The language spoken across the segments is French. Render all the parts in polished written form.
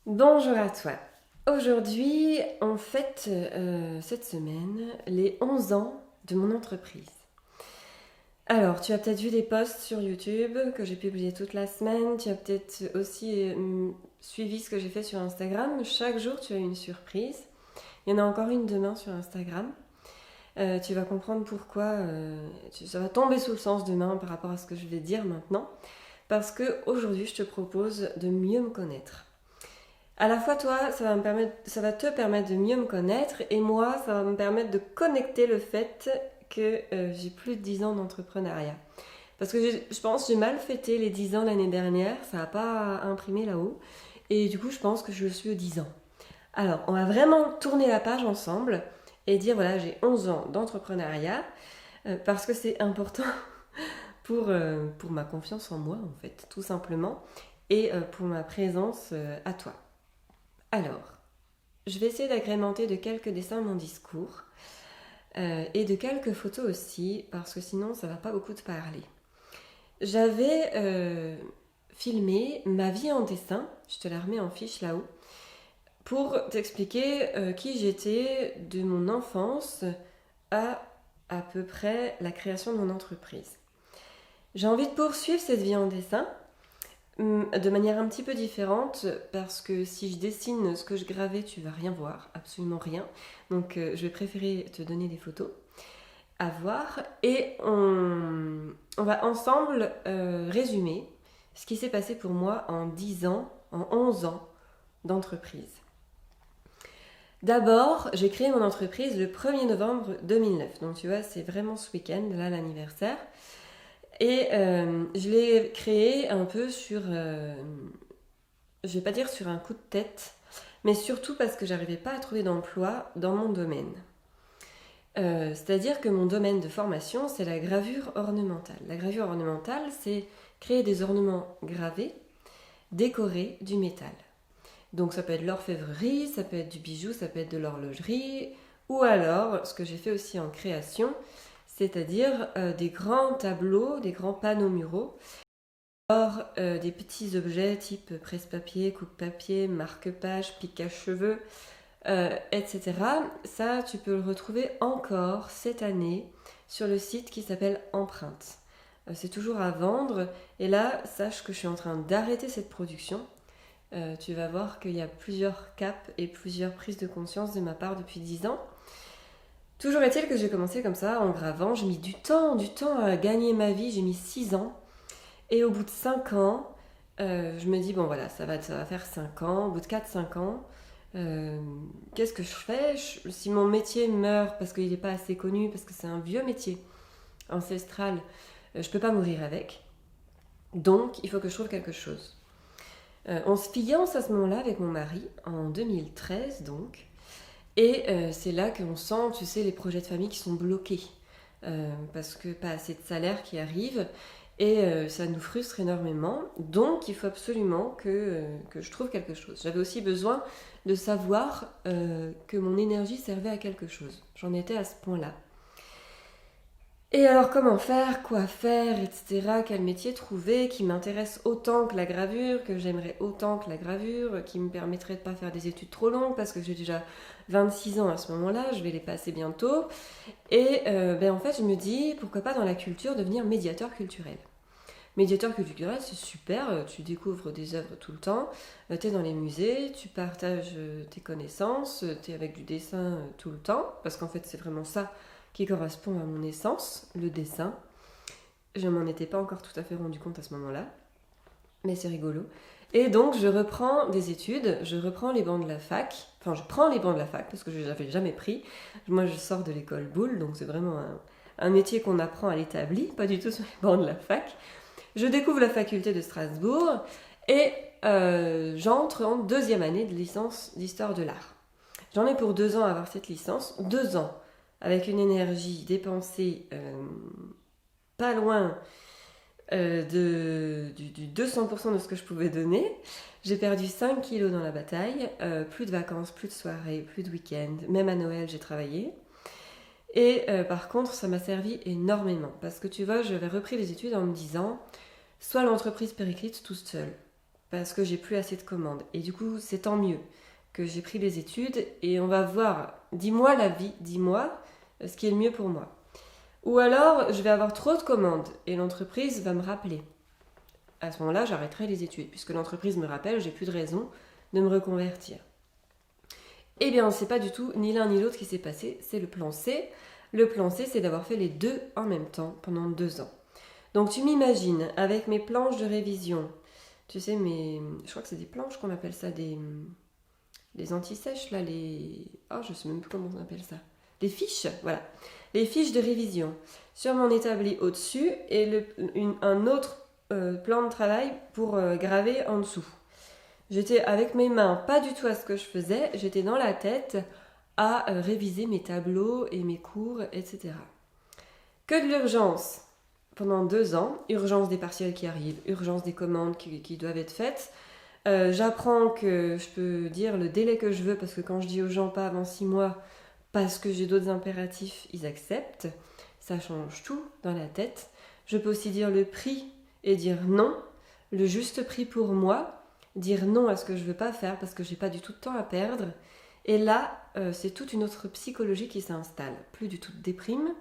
Bonjour à toi. Aujourd'hui, on fête cette semaine les 11 ans de mon entreprise. Alors, tu as peut-être vu des posts sur YouTube que j'ai publiés toute la semaine. Tu as peut-être aussi suivi ce que j'ai fait sur Instagram. Chaque jour, tu as une surprise. Il y en a encore une demain sur Instagram. Tu vas comprendre pourquoi ça va tomber sous le sens demain par rapport à ce que je vais dire maintenant. Parce que aujourd'hui, je te propose de mieux me connaître. À la fois, toi, ça va te permettre de mieux me connaître, et moi, ça va me permettre de connecter le fait que j'ai plus de 10 ans d'entrepreneuriat. Parce que je pense que j'ai mal fêté les 10 ans l'année dernière, ça n'a pas imprimé là-haut, et du coup, je pense que je suis aux 10 ans. Alors, on va vraiment tourner la page ensemble et dire voilà, j'ai 11 ans d'entrepreneuriat, parce que c'est important pour ma confiance en moi, en fait, tout simplement, et pour ma présence à toi. Alors, je vais essayer d'agrémenter de quelques dessins mon discours et de quelques photos aussi, parce que sinon ça va pas beaucoup te parler. J'avais filmé ma vie en dessin, je te la remets en fiche là-haut, pour t'expliquer qui j'étais de mon enfance à peu près la création de mon entreprise. J'ai envie de poursuivre cette vie en dessin, de manière un petit peu différente, parce que si je dessine ce que je gravais, tu vas rien voir, absolument rien. Donc je vais préférer te donner des photos à voir, et on va ensemble résumer ce qui s'est passé pour moi en 10 ans, en 11 ans d'entreprise. D'abord, j'ai créé mon entreprise le 1er novembre 2009. Donc tu vois, c'est vraiment ce week-end, là, l'anniversaire. Et je l'ai créé un peu sur, je vais pas dire sur un coup de tête, mais surtout parce que j'arrivais pas à trouver d'emploi dans mon domaine. C'est-à-dire que mon domaine de formation, c'est la gravure ornementale. La gravure ornementale, c'est créer des ornements gravés, décorés du métal. Donc ça peut être l'orfèvrerie, ça peut être du bijou, ça peut être de l'horlogerie, ou alors, ce que j'ai fait aussi en création, c'est-à-dire des grands tableaux, des grands panneaux muraux. Alors, des petits objets type presse-papier, coupe-papier, marque-page, pique à cheveux, etc. Ça, tu peux le retrouver encore cette année sur le site qui s'appelle Empreinte. C'est toujours à vendre, et là, sache que je suis en train d'arrêter cette production. Tu vas voir qu'il y a plusieurs caps et plusieurs prises de conscience de ma part depuis 10 ans. Toujours est-il que j'ai commencé comme ça, en gravant. J'ai mis du temps à gagner ma vie. J'ai mis 6 ans. Et au bout de 5 ans, je me dis, bon voilà, ça va faire 5 ans. Au bout de 4-5 ans, qu'est-ce que je fais? Si mon métier meurt parce qu'il n'est pas assez connu, parce que c'est un vieux métier ancestral, je ne peux pas mourir avec. Donc, il faut que je trouve quelque chose. On se fiance à ce moment-là avec mon mari, en 2013 donc. Et c'est là qu'on sent, tu sais, les projets de famille qui sont bloqués. Parce que pas assez de salaire qui arrive. Et ça nous frustre énormément. Donc, il faut absolument que je trouve quelque chose. J'avais aussi besoin de savoir que mon énergie servait à quelque chose. J'en étais à ce point-là. Et alors, comment faire, quoi faire, etc. Quel métier trouver qui m'intéresse autant que la gravure, que j'aimerais autant que la gravure, qui me permettrait de ne pas faire des études trop longues, parce que j'ai déjà 26 ans à ce moment-là, je vais les passer bientôt. Et en fait, je me dis, pourquoi pas dans la culture devenir médiateur culturel. Médiateur culturel, c'est super, tu découvres des œuvres tout le temps, tu es dans les musées, tu partages tes connaissances, tu es avec du dessin tout le temps, parce qu'en fait, c'est vraiment ça qui correspond à mon essence, le dessin. Je m'en étais pas encore tout à fait rendu compte à ce moment-là, mais c'est rigolo. Et donc je reprends des études, je reprends les bancs de la fac, enfin je prends les bancs de la fac parce que je n'avais jamais pris. Moi je sors de l'école Boulle, donc c'est vraiment un métier qu'on apprend à l'établi, pas du tout sur les bancs de la fac. Je découvre la faculté de Strasbourg et j'entre en deuxième année de licence d'histoire de l'art. J'en ai pour 2 ans à avoir cette licence, 2 ans avec une énergie dépensée pas loin du 200% de ce que je pouvais donner. J'ai perdu 5 kilos dans la bataille, plus de vacances, plus de soirées, plus de week-ends, même à Noël j'ai travaillé. Et par contre ça m'a servi énormément, parce que tu vois, j'avais repris les études en me disant, soit l'entreprise périclite toute seule. parce que j'ai plus assez de commandes. Et du coup, c'est tant mieux que j'ai pris les études et on va voir, dis-moi la vie, dis-moi ce qui est le mieux pour moi. Ou alors, je vais avoir trop de commandes et l'entreprise va me rappeler. À ce moment-là, j'arrêterai les études, puisque l'entreprise me rappelle, j'ai plus de raison de me reconvertir. Eh bien, c'est pas du tout ni l'un ni l'autre qui s'est passé, c'est le plan C. Le plan C, c'est d'avoir fait les deux en même temps pendant 2 ans. Donc tu m'imagines, avec mes planches de révision, tu sais, je crois que c'est des planches qu'on appelle ça, des anti-sèches, là, je sais même plus comment on appelle ça. Les fiches, voilà. Les fiches de révision sur mon établi au-dessus et un autre plan de travail pour graver en dessous. J'étais avec mes mains, pas du tout à ce que je faisais, j'étais dans la tête à réviser mes tableaux et mes cours, etc. Que de l'urgence pendant 2 ans, urgence des partiels qui arrivent, urgence des commandes qui doivent être faites. J'apprends que je peux dire le délai que je veux parce que quand je dis aux gens pas avant 6 mois, parce que j'ai d'autres impératifs, ils acceptent. Ça change tout dans la tête. Je peux aussi dire le prix et dire non, le juste prix pour moi, dire non à ce que je veux pas faire parce que j'ai pas du tout de temps à perdre. Et là, c'est toute une autre psychologie qui s'installe. Plus du tout de déprime,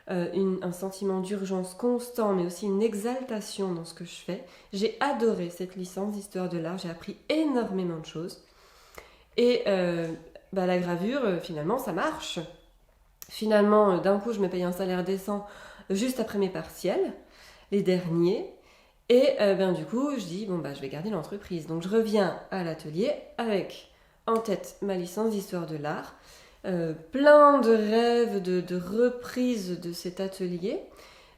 un sentiment d'urgence constant, mais aussi une exaltation dans ce que je fais. J'ai adoré cette licence d'histoire de l'art, j'ai appris énormément de choses. Et la gravure, finalement, ça marche. Finalement, d'un coup, je me paye un salaire décent juste après mes partiels, les derniers. Et du coup, je dis, je vais garder l'entreprise. Donc, je reviens à l'atelier avec en tête ma licence d'histoire de l'art, plein de rêves de reprise de cet atelier.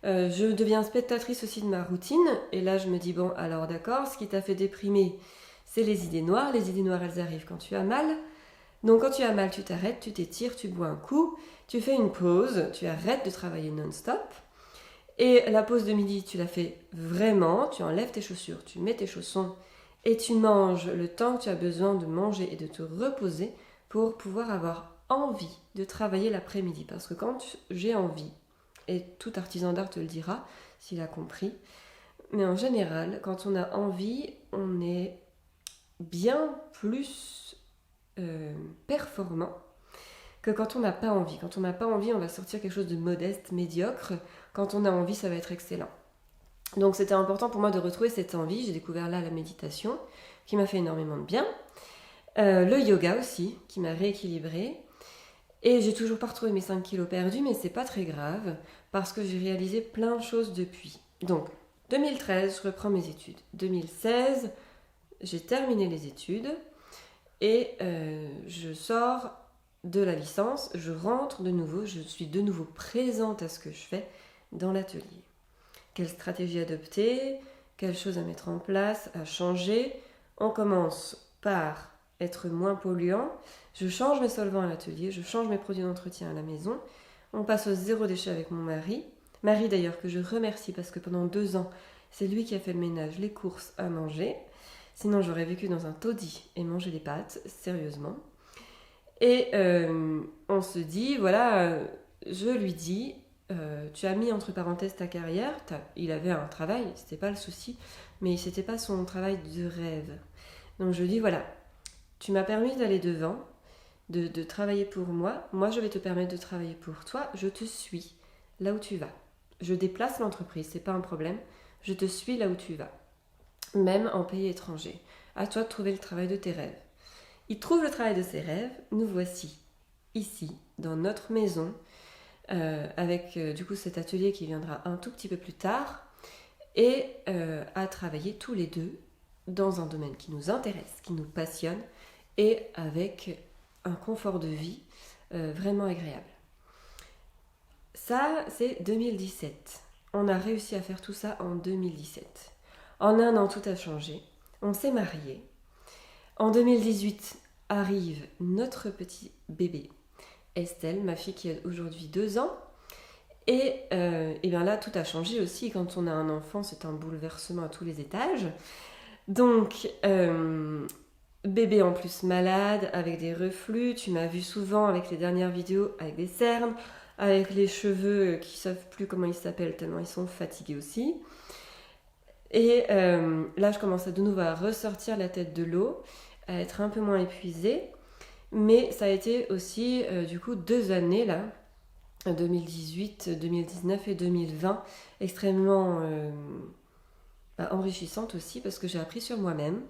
Je deviens spectatrice aussi de ma routine. Et là, je me dis, alors d'accord, ce qui t'a fait déprimer, c'est les idées noires. Les idées noires, elles arrivent quand tu as mal. Donc, quand tu as mal, tu t'arrêtes, tu t'étires, tu bois un coup, tu fais une pause, tu arrêtes de travailler non-stop. Et la pause de midi, tu la fais vraiment, tu enlèves tes chaussures, tu mets tes chaussons et tu manges le temps que tu as besoin de manger et de te reposer pour pouvoir avoir envie de travailler l'après-midi. Parce que quand j'ai envie, et tout artisan d'art te le dira, s'il a compris, mais en général, quand on a envie, on est bien plus performant que quand on n'a pas envie. Quand on n'a pas envie, on va sortir quelque chose de modeste, médiocre. Quand on a envie, ça va être excellent. Donc c'était important pour moi de retrouver cette envie. J'ai découvert là la méditation, qui m'a fait énormément de bien. Le yoga aussi, qui m'a rééquilibrée. Et j'ai toujours pas retrouvé mes 5 kilos perdus, mais c'est pas très grave, parce que j'ai réalisé plein de choses depuis. Donc, 2013, je reprends mes études. 2016, j'ai terminé les études, et je sors de la licence, je rentre de nouveau, je suis de nouveau présente à ce que je fais dans l'atelier. Quelle stratégie adopter, quelles choses à mettre en place, à changer. On commence par être moins polluant. Je change mes solvants à l'atelier, je change mes produits d'entretien à la maison. On passe au zéro déchet avec mon mari. Mari d'ailleurs que je remercie parce que pendant 2 ans, c'est lui qui a fait le ménage, les courses à manger. Sinon j'aurais vécu dans un taudis et mangé des pâtes, sérieusement. Et on se dit, je lui dis, tu as mis entre parenthèses ta carrière, il avait un travail, c'était pas le souci, mais c'était pas son travail de rêve. Donc je lui dis, tu m'as permis d'aller devant, de travailler pour moi, moi je vais te permettre de travailler pour toi, je te suis là où tu vas. Je déplace l'entreprise, c'est pas un problème, je te suis là où tu vas, même en pays étranger. À toi de trouver le travail de tes rêves. Il trouve le travail de ses rêves, nous voici ici, dans notre maison, avec du coup cet atelier qui viendra un tout petit peu plus tard, et à travailler tous les deux dans un domaine qui nous intéresse, qui nous passionne, et avec un confort de vie vraiment agréable. Ça, c'est 2017. On a réussi à faire tout ça en 2017. En 1 an, tout a changé. On s'est mariés. En 2018 arrive notre petit bébé, Estelle, ma fille qui a aujourd'hui 2 ans. Et bien là, tout a changé aussi. Quand on a un enfant, c'est un bouleversement à tous les étages. Donc, bébé en plus malade, avec des reflux. Tu m'as vu souvent avec les dernières vidéos, avec des cernes, avec les cheveux qui ne savent plus comment ils s'appellent tellement ils sont fatigués aussi. Et là, je commence de nouveau à ressortir la tête de l'eau, à être un peu moins épuisée. Mais ça a été aussi, du coup, 2 années, là, 2018, 2019 et 2020, extrêmement enrichissantes aussi, parce que j'ai appris sur moi-même.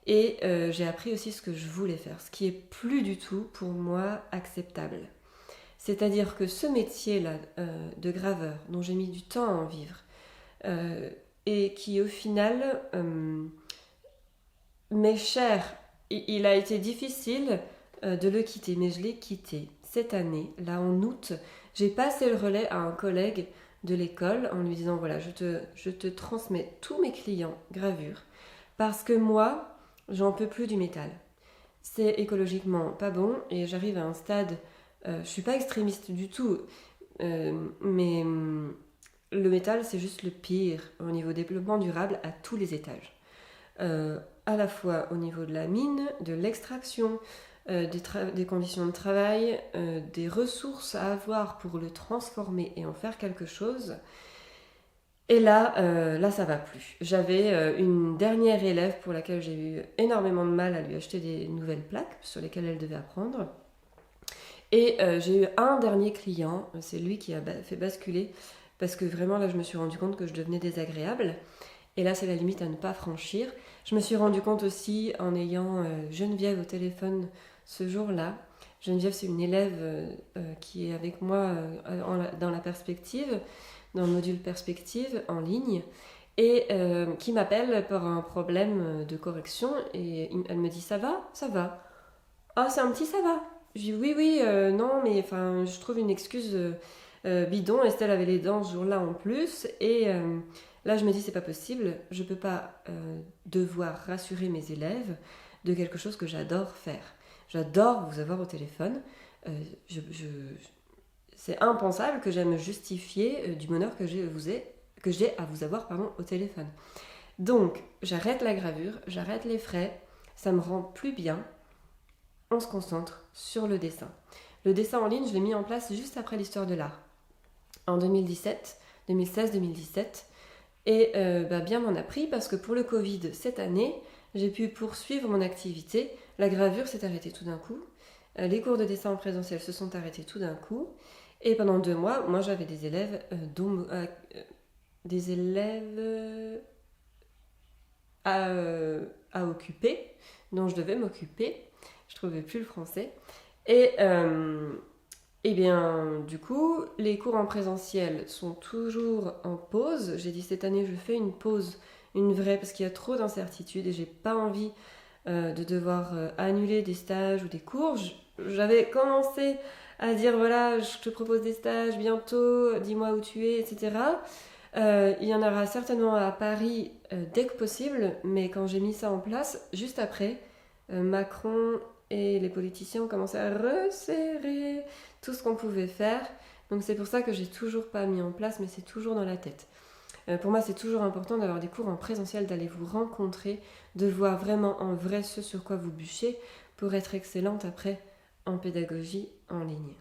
Et j'ai appris aussi ce que je voulais faire, ce qui est plus du tout pour moi acceptable. C'est-à-dire que ce métier-là de graveur, dont j'ai mis du temps à en vivre, et qui au final m'est cher, il a été difficile de le quitter, mais je l'ai quitté cette année, là en août. J'ai passé le relais à un collègue de l'école en lui disant voilà, je te transmets tous mes clients gravure, parce que moi, j'en peux plus du métal. C'est écologiquement pas bon et j'arrive à un stade, je suis pas extrémiste du tout, mais le métal c'est juste le pire au niveau développement durable à tous les étages. À la fois au niveau de la mine, de l'extraction, des conditions de travail, des ressources à avoir pour le transformer et en faire quelque chose. Et là, ça va plus. J'avais une dernière élève pour laquelle j'ai eu énormément de mal à lui acheter des nouvelles plaques sur lesquelles elle devait apprendre. Et j'ai eu un dernier client, c'est lui qui a fait basculer, parce que vraiment là je me suis rendu compte que je devenais désagréable. Et là c'est la limite à ne pas franchir. Je me suis rendu compte aussi en ayant Geneviève au téléphone ce jour-là. Geneviève c'est une élève qui est avec moi dans la perspective, dans le module perspective en ligne, et qui m'appelle pour un problème de correction, et elle me dit ça va. Ah c'est un petit ça va. Je dis oui, non mais enfin je trouve une excuse bidon. Estelle avait les dents ce jour-là en plus, et là je me dis c'est pas possible, je peux pas devoir rassurer mes élèves de quelque chose que j'adore faire. J'adore vous avoir au téléphone. Euh, c'est impensable que j'aime me justifier du bonheur que j'ai à vous avoir au téléphone. Donc, j'arrête la gravure, j'arrête les frais, ça me rend plus bien. On se concentre sur le dessin. Le dessin en ligne, je l'ai mis en place juste après l'histoire de l'art. En 2016-2017. Et bien m'en a pris parce que pour le Covid, cette année, j'ai pu poursuivre mon activité. La gravure s'est arrêtée tout d'un coup. Les cours de dessin en présentiel se sont arrêtés tout d'un coup. Et pendant 2 mois, moi j'avais des élèves à occuper, dont je devais m'occuper. Je trouvais plus le français. Et bien, du coup, les cours en présentiel sont toujours en pause. J'ai dit cette année, je fais une pause, une vraie, parce qu'il y a trop d'incertitudes et j'ai pas envie de devoir annuler des stages ou des cours. J'avais commencé à dire voilà, je te propose des stages bientôt, dis-moi où tu es, etc. Il y en aura certainement à Paris dès que possible, mais quand j'ai mis ça en place, juste après, Macron et les politiciens ont commencé à resserrer tout ce qu'on pouvait faire. Donc c'est pour ça que j'ai toujours pas mis en place, mais c'est toujours dans la tête. Pour moi, c'est toujours important d'avoir des cours en présentiel, d'aller vous rencontrer, de voir vraiment en vrai ce sur quoi vous bûchez pour être excellente après en pédagogie en ligne.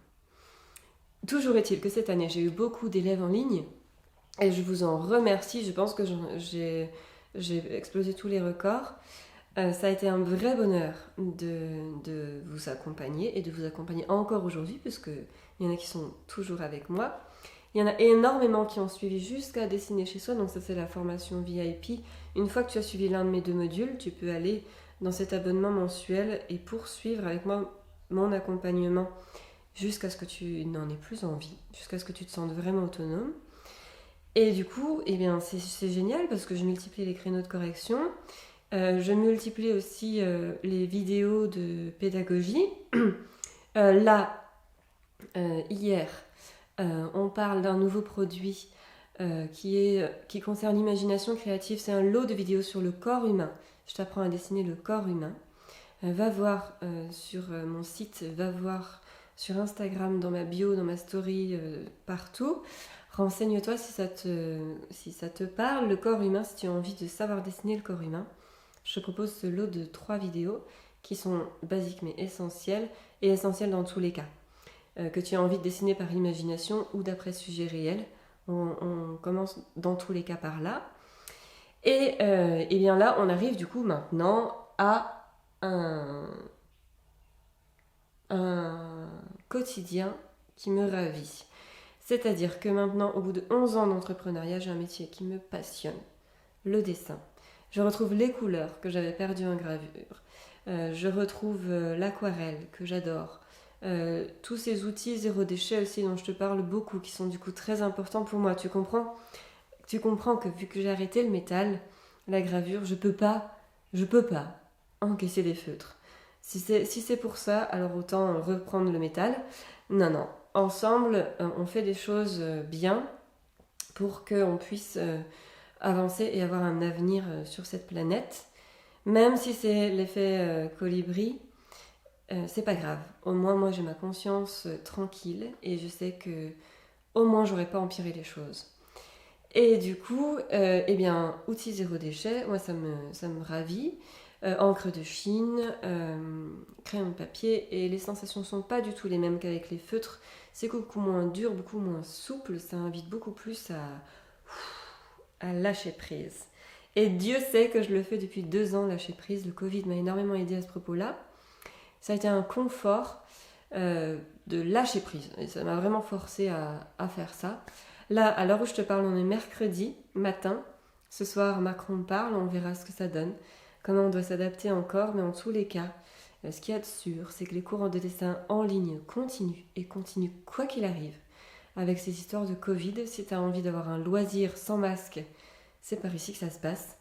Toujours est-il que cette année, j'ai eu beaucoup d'élèves en ligne et je vous en remercie. Je pense que j'ai explosé tous les records. Ça a été un vrai bonheur de vous accompagner et de vous accompagner encore aujourd'hui, puisqu'il y en a qui sont toujours avec moi. Il y en a énormément qui ont suivi jusqu'à dessiner chez soi, donc ça c'est la formation VIP. Une fois que tu as suivi l'un de mes 2 modules, tu peux aller dans cet abonnement mensuel et poursuivre avec moi mon accompagnement jusqu'à ce que tu n'en aies plus envie, jusqu'à ce que tu te sentes vraiment autonome. Et du coup, eh bien, c'est génial parce que je multiplie les créneaux de correction. Je multiplie aussi les vidéos de pédagogie. Hier, on parle d'un nouveau produit qui concerne l'imagination créative. C'est un lot de vidéos sur le corps humain. Je t'apprends à dessiner le corps humain. Va voir sur mon site, va voir sur Instagram, dans ma bio, dans ma story, partout. Renseigne-toi si ça te parle, le corps humain, si tu as envie de savoir dessiner le corps humain. Je te propose ce lot de 3 vidéos qui sont basiques mais essentielles, et essentielles dans tous les cas. Que tu as envie de dessiner par imagination ou d'après sujet réel, on commence dans tous les cas par là. Et bien là, on arrive du coup maintenant à un quotidien qui me ravit. C'est-à-dire que maintenant, au bout de 11 ans d'entrepreneuriat, j'ai un métier qui me passionne, le dessin. Je retrouve les couleurs que j'avais perdues en gravure. Je retrouve l'aquarelle que j'adore. Tous ces outils zéro déchet aussi dont je te parle beaucoup, qui sont du coup très importants pour moi. Tu comprends que vu que j'ai arrêté le métal, la gravure, je peux pas encaisser des feutres. Si c'est pour ça, alors autant reprendre le métal. Non, non. Ensemble, on fait des choses bien pour qu'on puisse avancer et avoir un avenir sur cette planète. Même si c'est l'effet colibri, c'est pas grave. Au moins, moi, j'ai ma conscience tranquille et je sais que au moins, j'aurais pas empiré les choses. Et du coup, eh bien, outils zéro déchet, moi, ça me ravit. Encre de Chine, crayon de papier, et les sensations sont pas du tout les mêmes qu'avec les feutres. C'est beaucoup moins dur, beaucoup moins souple, ça invite beaucoup plus à lâcher prise. Et Dieu sait que je le fais depuis 2 ans, lâcher prise. Le Covid m'a énormément aidé à ce propos-là. Ça a été un confort de lâcher prise. Et ça m'a vraiment forcé à faire ça. Là, à l'heure où je te parle, on est mercredi matin. Ce soir, Macron parle, on verra ce que ça donne. Comment on doit s'adapter encore, mais en tous les cas, ce qu'il y a de sûr, c'est que les cours de dessin en ligne continuent et continuent quoi qu'il arrive. Avec ces histoires de Covid, si tu as envie d'avoir un loisir sans masque, c'est par ici que ça se passe.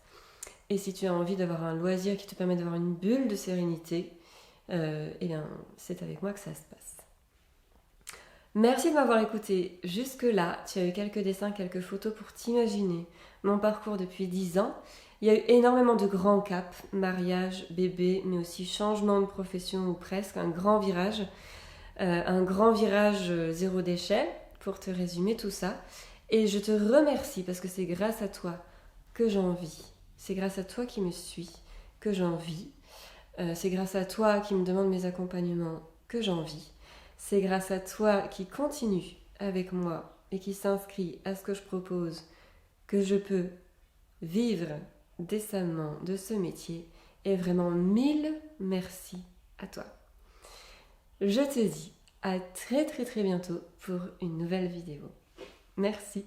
Et si tu as envie d'avoir un loisir qui te permet d'avoir une bulle de sérénité, eh bien, c'est avec moi que ça se passe. Merci de m'avoir écouté jusque-là. Tu as eu quelques dessins, quelques photos pour t'imaginer mon parcours depuis 10 ans. Il y a eu énormément de grands caps, mariage, bébé, mais aussi changement de profession ou presque, un grand virage zéro déchet, pour te résumer tout ça. Et je te remercie parce que c'est grâce à toi que j'en vis. C'est grâce à toi qui me suis que j'en vis. C'est grâce à toi qui me demande mes accompagnements que j'en vis. C'est grâce à toi qui continue avec moi et qui s'inscrit à ce que je propose que je peux vivre décemment de ce métier. Et vraiment 1000 merci à toi. Je te dis à très très très bientôt pour une nouvelle vidéo. Merci.